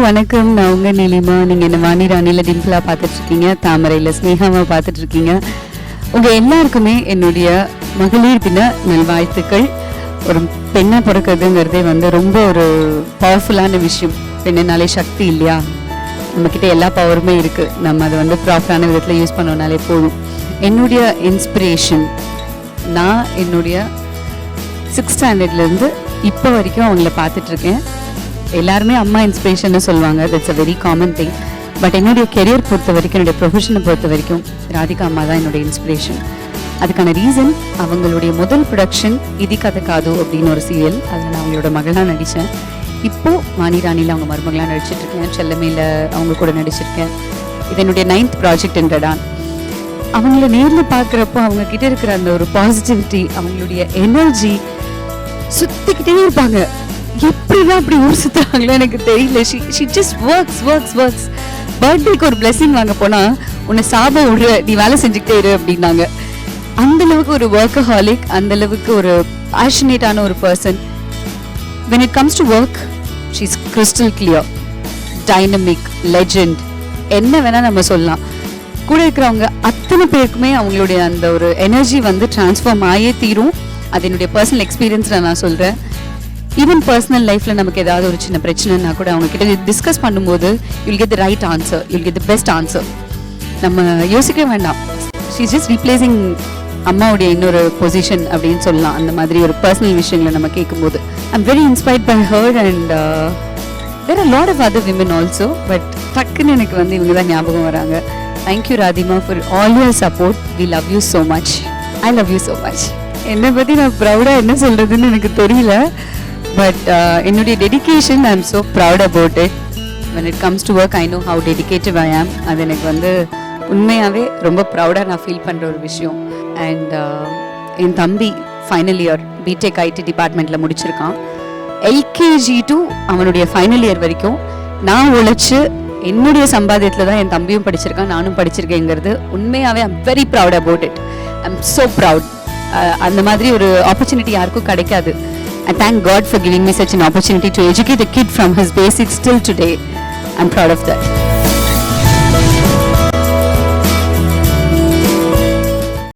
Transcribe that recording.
வணக்கம். நான் உங்கள் நீலிமா. நீங்கள் என்ன வாணி ராணியில் டிம்பிளாக பார்த்துட்ருக்கீங்க, தாமரையில் ஸ்னேகாவாக பார்த்துட்ருக்கீங்க. உங்கள் எல்லாருக்குமே என்னுடைய மகளிர் தின நல்வாழ்த்துக்கள். ஒரு பெண்ணை பிறக்கிறதுங்கிறதே ரொம்ப ஒரு பவர்ஃபுல்லான விஷயம். பெண்ணுனாலே சக்தி இல்லையா? நம்மக்கிட்ட எல்லா பவருமே இருக்குது. நம்ம அதை ப்ராப்பரான விதத்தில் யூஸ் பண்ணோம்னாலே போதும். என்னுடைய இன்ஸ்பிரேஷன், நான் என்னுடைய 6th ஸ்டாண்டர்ட்லேருந்து இப்போ வரைக்கும் அவங்கள பார்த்துட்ருக்கேன். எல்லாருமே அம்மா இன்ஸ்பிரேஷன்னு சொல்லுவாங்க. That's a very common thing. But என்னுடைய கெரியர் பொறுத்த வரைக்கும், என்னுடைய ப்ரொஃபஷனை பொறுத்த வரைக்கும் ராதிகா அம்மா தான் என்னுடைய இன்ஸ்பிரேஷன். அதுக்கான ரீசன், அவங்களுடைய முதல் ப்ரொடக்ஷன் இதி கதை காது அப்படின்னு ஒரு சீரியல். அதில் நான் அவங்களோட மகளாக நடித்தேன். இப்போது வாணி ராணியில் அவங்க மருமகளாக நடிச்சிட்ருக்கேன். செல்லமையில் அவங்க கூட நடிச்சிருக்கேன். இது என்னுடைய 9th ப்ராஜெக்ட் என்றடான். அவங்கள நேரில் பார்க்குறப்போ அவங்கக்கிட்ட இருக்கிற அந்த ஒரு பாசிட்டிவிட்டி, அவங்களுடைய எனர்ஜி, சுற்றிக்கிட்டே இருப்பாங்க. எப்படிதான் அப்படி ஊர் சுற்றுறாங்களோ எனக்கு தெரியல. She just works. பர்த்டேக்கு ஒரு பிளெஸிங் வாங்க போனால், உன்னை சாபம் விடுற, நீ வேலை செஞ்சுக்கிட்டே இரு அப்படின்னாங்க. அந்தளவுக்கு ஒரு ஒர்க்கஹாலிக், அந்தளவுக்கு ஒரு பேஷனேட்டான ஒரு person. when it comes to work, she's crystal clear, dynamic, legend. என்ன வேணால் நம்ம சொல்லலாம். கூட இருக்கிறவங்க அத்தனை பேருக்குமே அவங்களுடைய அந்த ஒரு எனர்ஜி ட்ரான்ஸ்ஃபார்ம் ஆகியே தீரும். அது என்னுடைய பர்சனல் எக்ஸ்பீரியன்ஸில் நான் சொல்கிறேன். ஈவன் பர்சனல் லைஃப்பில் நமக்கு ஏதாவது ஒரு சின்ன பிரச்சனைனா கூட அவங்கக்கிட்ட டிஸ்கஸ் பண்ணும்போது you'll get the right answer, you'll get the best answer. நம்ம யோசிக்க வேண்டாம். ஷீ ஜஸ்ட் ரீப்ளேசிங் அம்மாவுடைய இன்னொரு பொசிஷன் அப்படின்னு சொல்லலாம். அந்த மாதிரி ஒரு பர்சனல் விஷயங்களை நம்ம கேட்கும்போது I'm very inspired by her. And there are lot of other women also. But டக்குன்னு எனக்கு இவங்க தான் ஞாபகம் வராங்க. Thank you Radhima for all your support. We love you so much. I love you so much. என்னை பற்றி நான் ப்ரௌடாக என்ன சொல்கிறதுன்னு எனக்கு தெரியல. பட் என்னுடைய dedication, I am so proud about it. when it comes to work, I know how dedicated I am. அது எனக்கு உண்மையாகவே ரொம்ப ப்ரௌடாக நான் ஃபீல் பண்ணுற ஒரு விஷயம். அண்ட் என் தம்பி ஃபைனல் இயர் பிடெக் ஐடி டிபார்ட்மெண்ட்டில் முடிச்சிருக்கான். எல்கேஜி டு அவனுடைய ஃபைனல் இயர் வரைக்கும் நான் உழைச்சி என்னுடைய சம்பாத்தியத்தில் தான் என் தம்பியும் படிச்சிருக்கான், நானும் படிச்சிருக்கேங்கிறது உண்மையாகவே I'm very proud about it. I'm so proud. அந்த மாதிரி ஒரு ஆப்பர்ச்சுனிட்டி யாருக்கும் கிடைக்காது. I thank God for giving me such an opportunity to educate a kid from his basics till today. I'm proud of that.